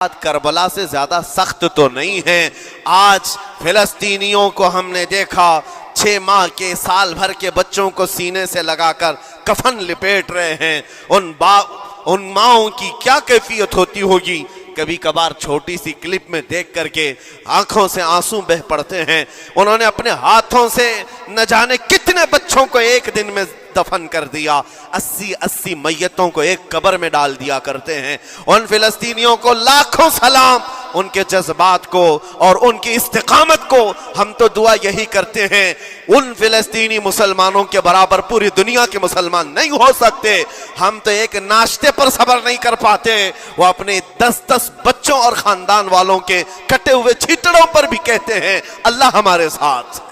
کربلا سے زیادہ سخت تو نہیں ہے۔ آج فلسطینیوں کو ہم نے دیکھا 6 ماہ کے سال بھر کے بچوں کو سینے سے لگا کر کفن لپیٹ رہے ہیں۔ ان ماؤں کی کیا کیفیت ہوتی ہوگی؟ کبھی کبھار چھوٹی سی کلپ میں دیکھ کر کے آنکھوں سے آنسو بہ پڑتے ہیں۔ انہوں نے اپنے ہاتھوں سے نہ جانے کتنے بچوں کو ایک دن میں دفن کر دیا۔ 80 میتوں کو ایک قبر میں ڈال دیا کرتے ہیں۔ ان فلسطینیوں کو لاکھوں سلام، ان کے جذبات کو اور ان کی استقامت کو ہم تو دعا یہی کرتے ہیں، ان فلسطینی مسلمانوں کے برابر پوری دنیا کے مسلمان نہیں ہو سکتے۔ ہم تو ایک ناشتے پر صبر نہیں کر پاتے، وہ اپنے 10 بچوں اور خاندان والوں کے کٹے ہوئے چھیٹڑوں پر بھی کہتے ہیں اللہ ہمارے ساتھ ہے۔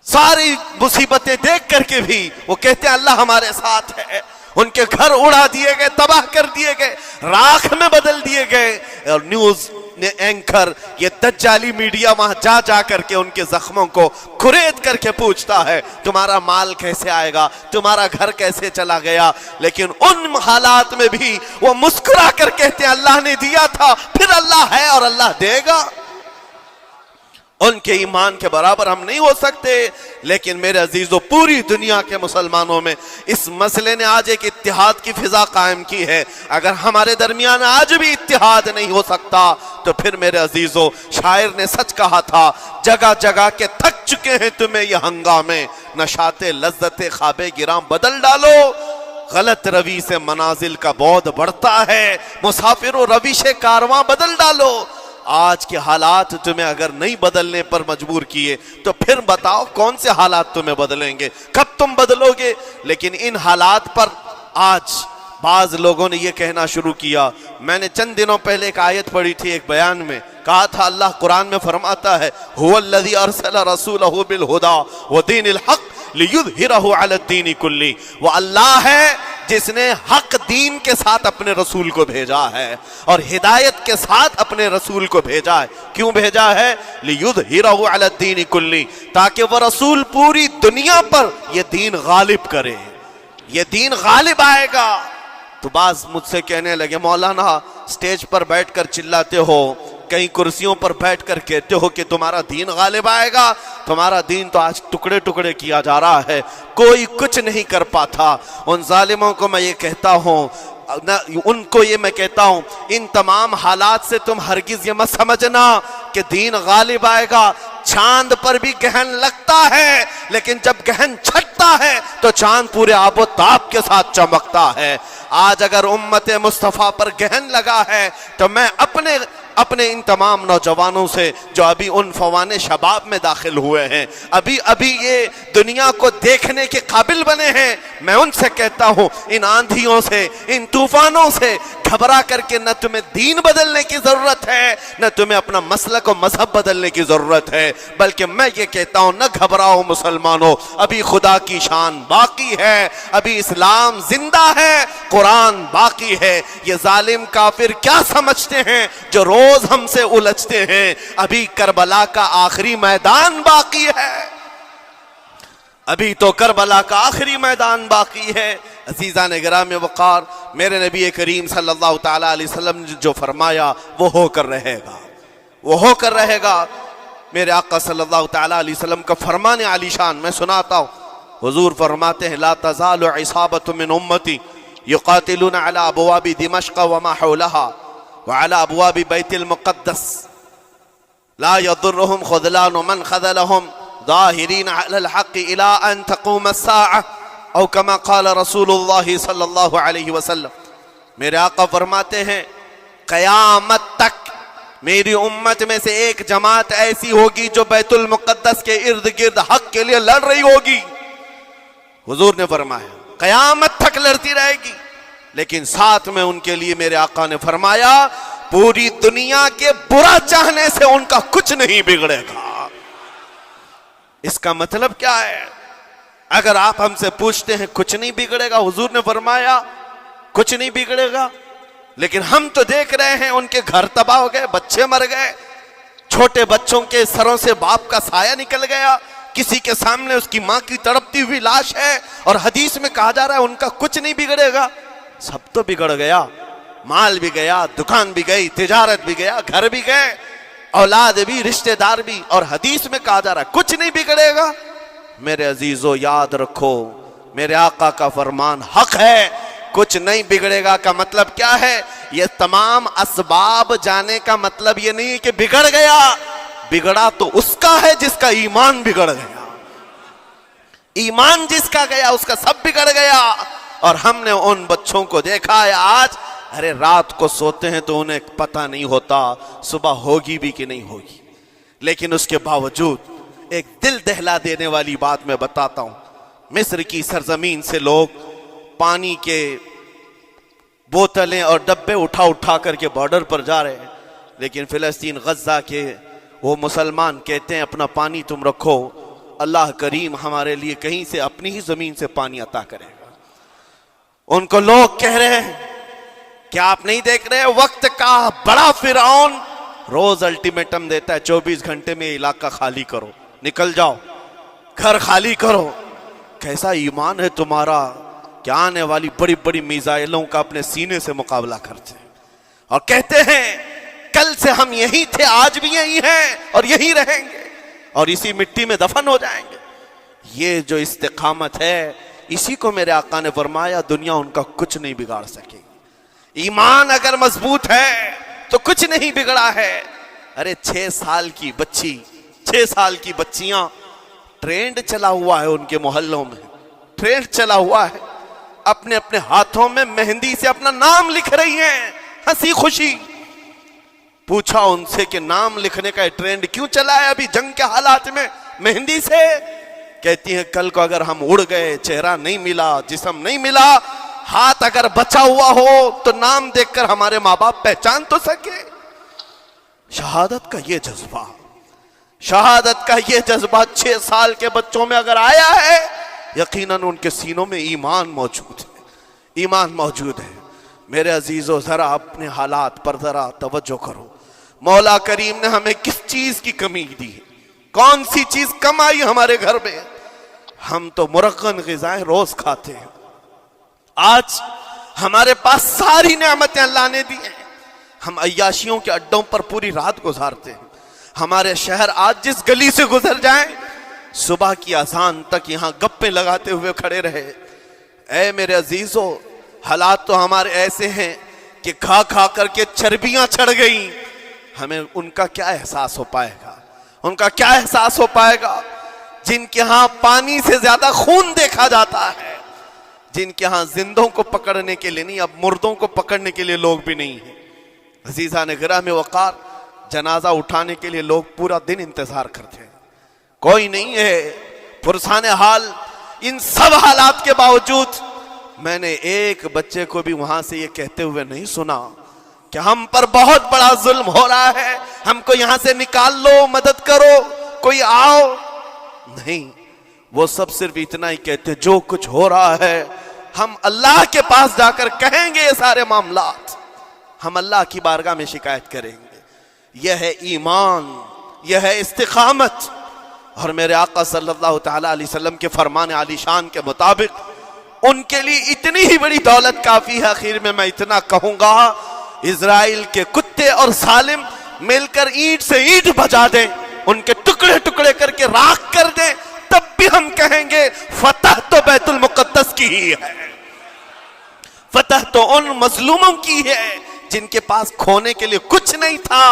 ساری مصیبتیں دیکھ کر کے بھی وہ کہتے ہیں اللہ ہمارے ساتھ ہے۔ ان کے گھر اڑا دیے گئے، تباہ کر دیے گئے، راکھ میں بدل دیے گئے، اور نیوز اینکر یہ دجالی میڈیا وہاں جا کر کے ان کے زخموں کو کھرید کر کے پوچھتا ہے تمہارا مال کیسے آئے گا، تمہارا گھر کیسے چلا گیا، لیکن ان حالات میں بھی وہ مسکرا کر کہتے ہیں اللہ نے دیا تھا، پھر اللہ ہے اور اللہ دے گا۔ ان کے ایمان کے برابر ہم نہیں ہو سکتے، لیکن میرے عزیزو پوری دنیا کے مسلمانوں میں اس مسئلے نے آج ایک اتحاد کی فضا قائم کی ہے۔ اگر ہمارے درمیان آج بھی اتحاد نہیں ہو سکتا تو پھر میرے عزیزو شاعر نے سچ کہا تھا، جگہ جگہ کے تھک چکے ہیں تمہیں یہ ہنگامے، نشاط لذت خواب گراں بدل ڈالو، غلط روی سے منازل کا بعد بڑھتا ہے، مسافر و روش کارواں بدل ڈالو۔ آج کے حالات تمہیں اگر نہیں بدلنے پر مجبور کیے تو پھر بتاؤ کون سے حالات تمہیں بدلیں گے، کب تم بدلو گے؟ لیکن ان حالات پر آج بعض لوگوں نے یہ کہنا شروع کیا۔ میں نے چند دنوں پہلے ایک آیت پڑھی تھی، ایک بیان میں کہا تھا اللہ قرآن میں فرماتا ہے هو الذی ارسل رسولہ بالہدی ودین الحق لیظہرہ علی الدین کلہ، وہ اللہ ہے جس نے حق دین کے ساتھ اپنے رسول کو بھیجا ہے اور ہدایت کے ساتھ اپنے رسول کو بھیجا ہے۔ کیوں بھیجا ہے؟ لیظہرہ علی الدین کلہ، تاکہ وہ رسول پوری دنیا پر یہ دین غالب کرے، یہ دین غالب آئے گا۔ تو بعض مجھ سے کہنے لگے مولانا سٹیج پر بیٹھ کر چلاتے ہو، کئی کرسیوں پر بیٹھ کر کہتے ہو کہ تمہارا دین غالب آئے گا، تمہارا دین تو آج ٹکڑے ٹکڑے کیا جا رہا ہے، کوئی کچھ نہیں کر پاتا۔ ان ظالموں کو میں یہ کہتا ہوں، ان کو یہ میں کہتا ہوں، ان تمام حالات سے تم ہرگز یہ مت سمجھنا کہ دین غالب آئے گا۔ چاند پر بھی گہن لگتا ہے، لیکن جب گہن چھٹتا ہے تو چاند پورے آب و تاب کے ساتھ چمکتا ہے۔ آج اگر امت مصطفیٰ پر گہن لگا ہے تو میں اپنے ان تمام نوجوانوں سے جو ابھی عنفوان شباب میں داخل ہوئے ہیں، ابھی یہ دنیا کو دیکھنے کے قابل بنے ہیں، میں ان سے کہتا ہوں ان آندھیوں سے، ان طوفانوں سے گھبرا کر کے نہ تمہیں دین بدلنے کی ضرورت ہے، نہ تمہیں اپنا مسلک و مذہب بدلنے کی ضرورت ہے، بلکہ میں یہ کہتا ہوں نہ گھبراؤ مسلمانوں، ابھی خدا کی شان باقی ہے، ابھی اسلام زندہ ہے، قرآن باقی ہے۔ یہ ظالم کافر کیا سمجھتے ہیں جو روز ہم سے الجھتے ہیں؟ ابھی کربلا کا آخری میدان باقی ہے، ابھی تو کربلا کا آخری میدان باقی ہے۔ عزیزان گرامی وقار، میرے نبی کریم صلی اللہ تعالی علیہ وسلم نے جو فرمایا وہ ہو کر رہے گا، وہ ہو کر رہے گا۔ میرے آقا صلی اللہ تعالی علیہ وسلم کا فرمان عالی شان میں سناتا ہوں۔ حضور فرماتے ہیں لا تزال عصابۃ من امتی یقاتلون علی ابواب دمشق وما حولها وعلى ابواب بیت المقدس لا يضرهم خذلان من خذلهم ظاہرین علی الحق الى ان تقوم الساعة او کما قال رسول اللہ صلی اللہ علیہ وسلم۔ میرے آقا فرماتے ہیں قیامت تک میری امت میں سے ایک جماعت ایسی ہوگی جو بیت المقدس کے ارد گرد حق کے لیے لڑ رہی ہوگی۔ حضور نے فرمایا قیامت تک لڑتی رہے گی، لیکن ساتھ میں ان کے لیے میرے آقا نے فرمایا پوری دنیا کے برا چاہنے سے ان کا کچھ نہیں بگڑے گا۔ اس کا مطلب کیا ہے؟ اگر آپ ہم سے پوچھتے ہیں کچھ نہیں بگڑے گا، حضور نے فرمایا کچھ نہیں بگڑے گا، لیکن ہم تو دیکھ رہے ہیں ان کے گھر تباہ ہو گئے، بچے مر گئے، چھوٹے بچوں کے سروں سے باپ کا سایہ نکل گیا، کسی کے سامنے اس کی ماں کی تڑپتی ہوئی لاش ہے، اور حدیث میں کہا جا رہا ہے ان کا کچھ نہیں بگڑے گا۔ سب تو بگڑ گیا، مال بھی گیا، دکان بھی گئی، تجارت بھی گیا، گھر بھی گئے، اولاد بھی، رشتہ دار بھی، اور حدیث میں کہا جا رہا ہے کچھ نہیں بگڑے گا۔ میرے عزیزو یاد رکھو، میرے آقا کا فرمان حق ہے، کچھ نہیں بگڑے گا کا مطلب کیا ہے؟ یہ تمام اسباب جانے کا مطلب یہ نہیں کہ بگڑ گیا، بگڑا تو اس کا ہے جس کا ایمان بگڑ گیا، ایمان جس کا گیا اس کا سب بگڑ گیا۔ اور ہم نے ان بچوں کو دیکھا ہے آج، ارے رات کو سوتے ہیں تو انہیں پتہ نہیں ہوتا صبح ہوگی بھی کہ نہیں ہوگی، لیکن اس کے باوجود ایک دل دہلا دینے والی بات میں بتاتا ہوں، مصر کی سرزمین سے لوگ پانی کے بوتلیں اور ڈبے اٹھا اٹھا کر کے بارڈر پر جا رہے ہیں، لیکن فلسطین غزہ کے وہ مسلمان کہتے ہیں اپنا پانی تم رکھو، اللہ کریم ہمارے لیے کہیں سے اپنی ہی زمین سے پانی عطا کرے گا۔ ان کو لوگ کہہ رہے ہیں کیا آپ نہیں دیکھ رہے وقت کا بڑا فرعون روز الٹیمیٹم دیتا ہے 24 گھنٹے میں علاقہ خالی کرو، نکل جاؤ، گھر خالی کرو۔ کیسا ایمان ہے تمہارا کہ آنے والی بڑی بڑی میزائلوں کا اپنے سینے سے مقابلہ کرتے ہیں اور کہتے ہیں کل سے ہم یہی تھے، آج بھی یہی ہیں اور یہی رہیں گے اور اسی مٹی میں دفن ہو جائیں گے۔ یہ جو استقامت ہے، اسی کو میرے آقا نے فرمایا دنیا ان کا کچھ نہیں بگاڑ سکے گی۔ ایمان اگر مضبوط ہے تو کچھ نہیں بگڑا ہے۔ ارے 6 سال کی بچی، 6 سال کی بچیاں، ٹرینڈ چلا ہوا ہے ان کے محلوں میں، ٹرینڈ چلا ہوا ہے، اپنے اپنے ہاتھوں میں مہندی سے اپنا نام لکھ رہی ہیں، ہنسی خوشی۔ پوچھا ان سے کہ نام لکھنے کا ٹرینڈ کیوں چلا ہے ابھی جنگ کے حالات میں مہندی سے؟ کہتی ہیں کل کو اگر ہم اڑ گئے، چہرہ نہیں ملا، جسم نہیں ملا، ہاتھ اگر بچا ہوا ہو تو نام دیکھ کر ہمارے ماں باپ پہچان تو سکے۔ شہادت کا یہ جذبہ، شہادت کا یہ جذبہ 6 سال کے بچوں میں اگر آیا ہے، یقیناً ان کے سینوں میں ایمان موجود ہے، ایمان موجود ہے۔ میرے عزیزو ذرا اپنے حالات پر ذرا توجہ کرو، مولا کریم نے ہمیں کس چیز کی کمی دی ہے، کون سی چیز کم آئی ہمارے گھر میں؟ ہم تو مرغن غذائیں روز کھاتے ہیں، آج ہمارے پاس ساری نعمتیں اللہ نے دی ہیں، ہم عیاشیوں کے اڈوں پر پوری رات گزارتے ہیں۔ ہمارے شہر آج جس گلی سے گزر جائیں صبح کی اذان تک یہاں گپیں لگاتے ہوئے کھڑے رہے۔ اے میرے عزیزو، حالات تو ہمارے ایسے ہیں کہ کھا کھا کر کے چربیاں چڑھ گئیں، ہمیں ان کا کیا احساس ہو پائے گا، ان کا کیا احساس ہو پائے گا جن کے ہاں پانی سے زیادہ خون دیکھا جاتا ہے، جن کے ہاں زندوں کو پکڑنے کے لیے نہیں، اب مردوں کو پکڑنے کے لیے لوگ بھی نہیں ہیں۔ عزیزان گرامی وقار، جنازہ اٹھانے کے لیے لوگ پورا دن انتظار کرتے ہیں، کوئی نہیں ہے پرسان حال۔ ان سب حالات کے باوجود میں نے ایک بچے کو بھی وہاں سے یہ کہتے ہوئے نہیں سنا کہ ہم پر بہت بڑا ظلم ہو رہا ہے، ہم کو یہاں سے نکال لو، مدد کرو، کوئی آؤ، نہیں۔ وہ سب صرف اتنا ہی کہتے جو کچھ ہو رہا ہے ہم اللہ کے پاس جا کر کہیں گے، یہ سارے معاملات ہم اللہ کی بارگاہ میں شکایت کریں گے۔ یہ ہے ایمان، یہ ہے استقامت۔ اور میرے آقا صلی اللہ تعالی علیہ وسلم کے فرمان عالی شان کے مطابق ان کے لیے اتنی ہی بڑی دولت کافی ہے۔ آخر میں اتنا کہوں گا، اسرائیل کے کتے اور ظالم مل کر اینٹ سے اینٹ بجا دیں، ان کے ٹکڑے ٹکڑے کر کے راکھ کر دیں، تب بھی ہم کہیں گے فتح تو بیت المقدس کی ہی ہے، فتح تو ان مظلوموں کی ہے جن کے پاس کھونے کے لیے کچھ نہیں تھا،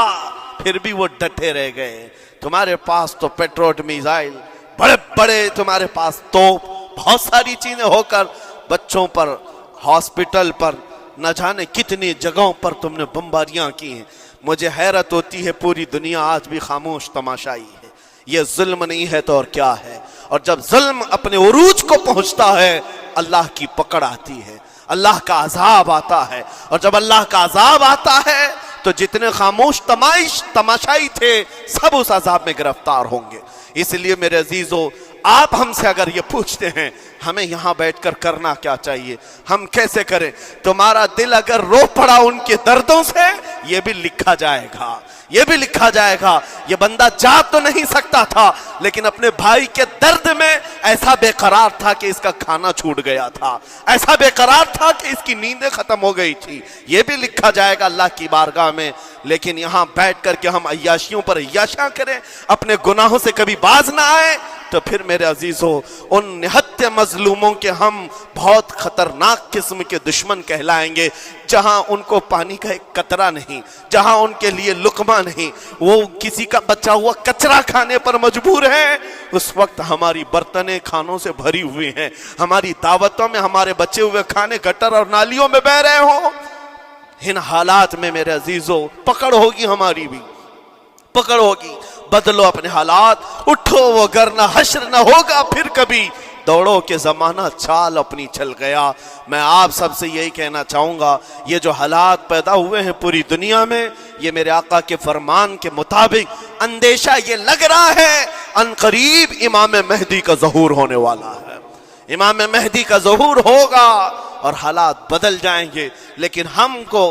پھر بھی وہ ڈٹے رہ گئے۔ تمہارے پاس تو پیٹروٹ میزائل، بڑے بڑے تمہارے پاس توپ، بہت ساری چیزیں ہو کر بچوں پر، ہاسپٹل پر، نہ جانے کتنی جگہوں پر تم نے بمباریاں کی ہیں۔ مجھے حیرت ہوتی ہے پوری دنیا آج بھی خاموش تماشائی ہے۔ یہ ظلم نہیں ہے تو اور کیا ہے؟ اور جب ظلم اپنے عروج کو پہنچتا ہے اللہ کی پکڑ آتی ہے، اللہ کا عذاب آتا ہے، اور جب اللہ کا عذاب آتا ہے تو جتنے خاموش تماشائی تھے سب اس عذاب میں گرفتار ہوں گے۔ اس لیے میرے عزیزو، آپ ہم سے اگر یہ پوچھتے ہیں ہمیں یہاں بیٹھ کر کرنا کیا چاہیے، ہم کیسے کریں، تمہارا دل اگر رو پڑا ان کے دردوں سے، یہ بھی لکھا جائے گا، یہ بھی لکھا جائے گا۔ یہ بندہ جا تو نہیں سکتا تھا لیکن اپنے بھائی کے درد میں ایسا بے قرار تھا کہ اس کا کھانا چھوٹ گیا تھا، ایسا بے قرار تھا کہ اس کی نیندیں ختم ہو گئی تھی، یہ بھی لکھا جائے گا اللہ کی بارگاہ میں۔ لیکن یہاں بیٹھ کر کے ہم عیاشیوں پر عیاشیاں کریں، اپنے گناہوں سے کبھی باز نہ آئے، تو پھر میرے عزیزو ان نہتے مظلوموں کے ہم بہت خطرناک قسم کے دشمن کہلائیں گے، جہاں ان کو پانی کا ایک قطرہ نہیں، جہاں ان کے لیے لقمہ نہیں، وہ کسی کا بچا ہوا کچرا کھانے پر مجبور ہے۔ اس وقت ہماری برتنیں کھانوں سے بھری ہوئی ہیں، ہماری دعوتوں میں ہمارے بچے ہوئے کھانے گٹر اور نالیوں میں بہ رہے ہوں۔ ان حالات میں میرے عزیزو پکڑ ہوگی، ہماری بھی پکڑ ہوگی۔ بدلو اپنے حالات، اٹھو وہ گرنا حشر نہ ہوگا پھر کبھی، دوڑو کہ زمانہ چال اپنی چل گیا۔ میں آپ سب سے یہی کہنا چاہوں گا، یہ جو حالات پیدا ہوئے ہیں پوری دنیا میں، یہ میرے آقا کے فرمان کے مطابق اندیشہ یہ لگ رہا ہے ان قریب امام مہدی کا ظہور ہونے والا ہے، امام مہدی کا ظہور ہوگا اور حالات بدل جائیں گے۔ لیکن ہم کو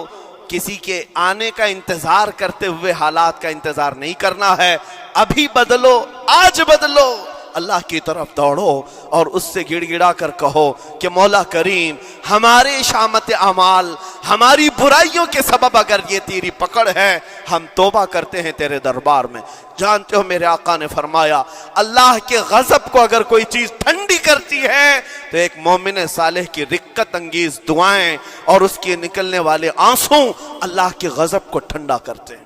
کسی کے آنے کا انتظار کرتے ہوئے حالات کا انتظار نہیں کرنا ہے، ابھی بدلو، آج بدلو، اللہ کی طرف دوڑو اور اس سے گڑ گڑا کر کہو کہ مولا کریم ہمارے شامت اعمال، ہماری برائیوں کے سبب اگر یہ تیری پکڑ ہے، ہم توبہ کرتے ہیں تیرے دربار میں۔ جانتے ہو میرے آقا نے فرمایا اللہ کے غضب کو اگر کوئی چیز ٹھنڈی کرتی ہے تو ایک مومن صالح کی رقت انگیز دعائیں اور اس کے نکلنے والے آنسوں اللہ کے غضب کو ٹھنڈا کرتے ہیں،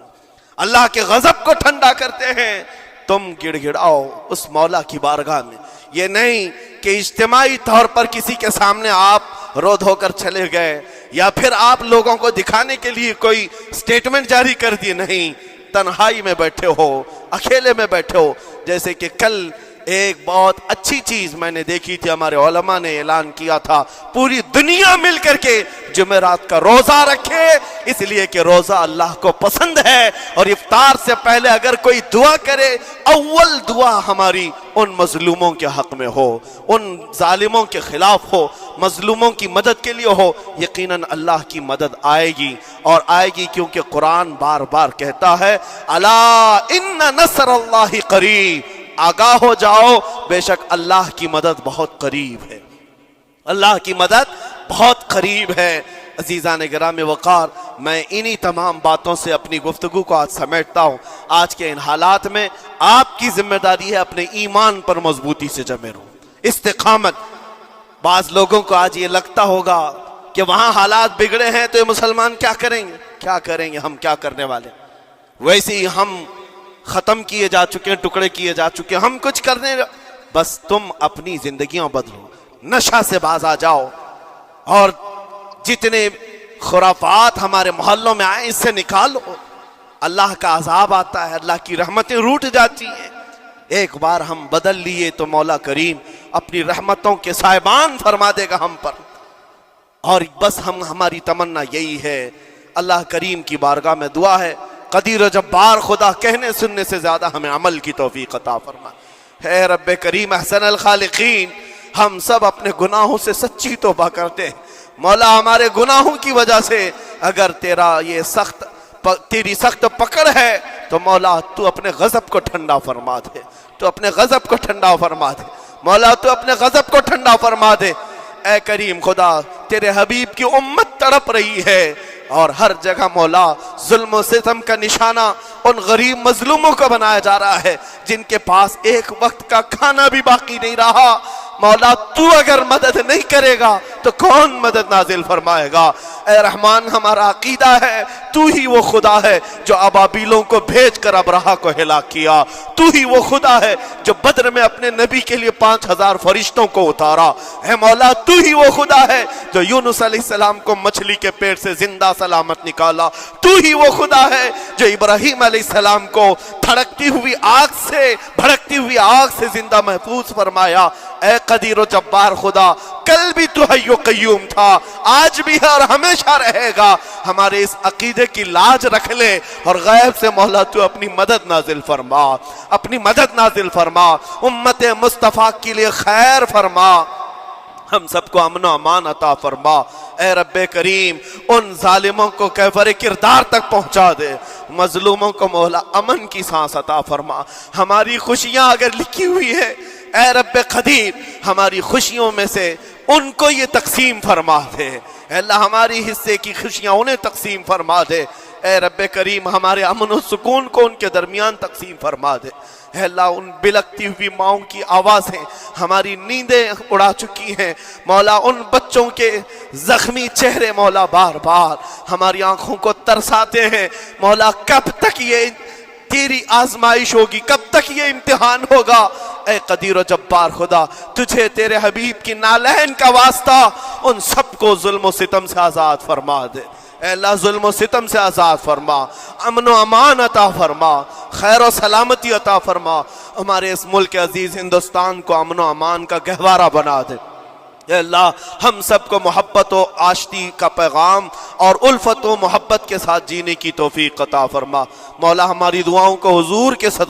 اللہ کے غضب کو ٹھنڈا کرتے ہیں۔ تم گڑ گڑاؤ اس مولا کی بارگاہ میں، یہ نہیں کہ اجتماعی طور پر کسی کے سامنے آپ رو دھو کر چلے گئے یا پھر آپ لوگوں کو دکھانے کے لیے کوئی سٹیٹمنٹ جاری کر دی، نہیں، تنہائی میں بیٹھے ہو، اکیلے میں بیٹھے ہو۔ جیسے کہ کل ایک بہت اچھی چیز میں نے دیکھی تھی، ہمارے علماء نے اعلان کیا تھا پوری دنیا مل کر کے جمعرات کا روزہ رکھے، اس لیے کہ روزہ اللہ کو پسند ہے، اور افطار سے پہلے اگر کوئی دعا کرے، اول دعا ہماری ان مظلوموں کے حق میں ہو، ان ظالموں کے خلاف ہو، مظلوموں کی مدد کے لیے ہو، یقیناً اللہ کی مدد آئے گی، اور آئے گی کیونکہ قرآن بار بار کہتا ہے الا ان نصر اللہ قریب، آگاہ ہو جاؤ بے شک اللہ کی مدد بہت قریب ہے، اللہ کی مدد بہت قریب ہے۔ عزیزان گرامی وقار، میں انہی تمام باتوں سے اپنی گفتگو کو آج سمیٹتا ہوں۔ آج کے ان حالات میں آپ کی ذمہ داری ہے اپنے ایمان پر مضبوطی سے جمے رہو، استقامت۔ بعض لوگوں کو آج یہ لگتا ہوگا کہ وہاں حالات بگڑے ہیں تو یہ مسلمان کیا کریں گے، کیا کریں گے، ہم کیا کرنے والے، ویسے ہی ہم ختم کیے جا چکے ہیں، ٹکڑے کیے جا چکے ہیں، ہم کچھ کرنے، بس تم اپنی زندگیاں بدلو، نشہ سے باز آ جاؤ، اور جتنے خرافات ہمارے محلوں میں آئے اس سے نکالو۔ اللہ کا عذاب آتا ہے، اللہ کی رحمتیں روٹ جاتی ہیں۔ ایک بار ہم بدل لیے تو مولا کریم اپنی رحمتوں کے سائبان فرما دے گا ہم پر، اور بس ہماری تمنا یہی ہے۔ اللہ کریم کی بارگاہ میں دعا ہے قدیر و جبار خدا کہنے سننے سے زیادہ ہمیں عمل کی توفیق عطا فرما۔ اے رب کریم احسن الخالقین، ہم سب اپنے گناہوں سے سچی توبہ کرتے ہیں مولا، ہمارے گناہوں کی وجہ سے اگر تیری سخت پکڑ ہے تو مولا تو اپنے غضب کو ٹھنڈا فرما دے، تو اپنے غضب کو ٹھنڈا فرما دے مولا، تو اپنے غضب کو ٹھنڈا فرما دے۔ اے کریم خدا، تیرے حبیب کی امت تڑپ رہی ہے، اور ہر جگہ مولا ظلم و ستم کا نشانہ ان غریب مظلوموں کو بنایا جا رہا ہے جن کے پاس ایک وقت کا کھانا بھی باقی نہیں رہا۔ مولا تو اگر مدد نہیں کرے گا تو کون مدد نازل فرمائے گا؟ اے رحمان، ہمارا عقیدہ ہے تو ہی وہ خدا ہے جو ابابیلوں کو بھیج کر ابرہہ کو ہلاک کیا، تو ہی وہ خدا ہے جو بدر میں اپنے نبی کے لیے 5000 فرشتوں کو اتارا۔ اے مولا، تو ہی وہ خدا ہے جو یونس علیہ السلام کو مچھلی کے پیٹ سے زندہ سلامت نکالا، تو ہی وہ خدا ہے جو ابراہیم علیہ السلام کو بھڑکتی ہوئی آگ سے زندہ محفوظ فرمایا۔ اے قدیر و جبار خدا، کل بھی تو حی و قیوم تھا، آج بھی ہے اور ہمیشہ رہے گا۔ ہمارے اس عقیدے کی لاج رکھ لے اور غیب سے مولا تو اپنی مدد نازل فرما، اپنی مدد نازل فرما، امت مصطفیٰ کے لیے خیر فرما، ہم سب کو امن و امان عطا فرما۔ اے رب کریم ان ظالموں کو کیفر کردار تک پہنچا دے، مظلوموں کو مولا امن کی سانس عطا فرما۔ ہماری خوشیاں اگر لکھی ہوئی ہے اے رب قدیر، ہماری خوشیوں میں سے ان کو یہ تقسیم فرما دے، اے اللہ ہماری حصے کی خوشیاں انہیں تقسیم فرما دے۔ اے رب کریم ہمارے امن و سکون کو ان کے درمیان تقسیم فرما دے۔ اے اللہ ان بلکتی ہوئی ماؤں کی آوازیں ہماری نیندیں اڑا چکی ہیں مولا، ان بچوں کے زخمی چہرے مولا بار بار ہماری آنکھوں کو ترساتے ہیں مولا، کب تک یہ تیری آزمائش ہوگی، کب تک یہ امتحان ہوگا؟ اے قدیر و جبار خدا، تجھے تیرے حبیب کی نالین کا واسطہ ان سب کو ظلم و ستم سے آزاد فرما دے۔ اے اللہ ظلم و ستم سے آزاد فرما، امن و امان عطا فرما، خیر و سلامتی عطا فرما، ہمارے اس ملک عزیز ہندوستان کو امن و امان کا گہوارہ بنا دے۔ اے اللہ ہم سب کو محبت و آشتی کا پیغام اور الفت و محبت کے ساتھ جینے کی توفیق عطا فرما۔ مولا ہماری دعاؤں کو حضور کے صدقے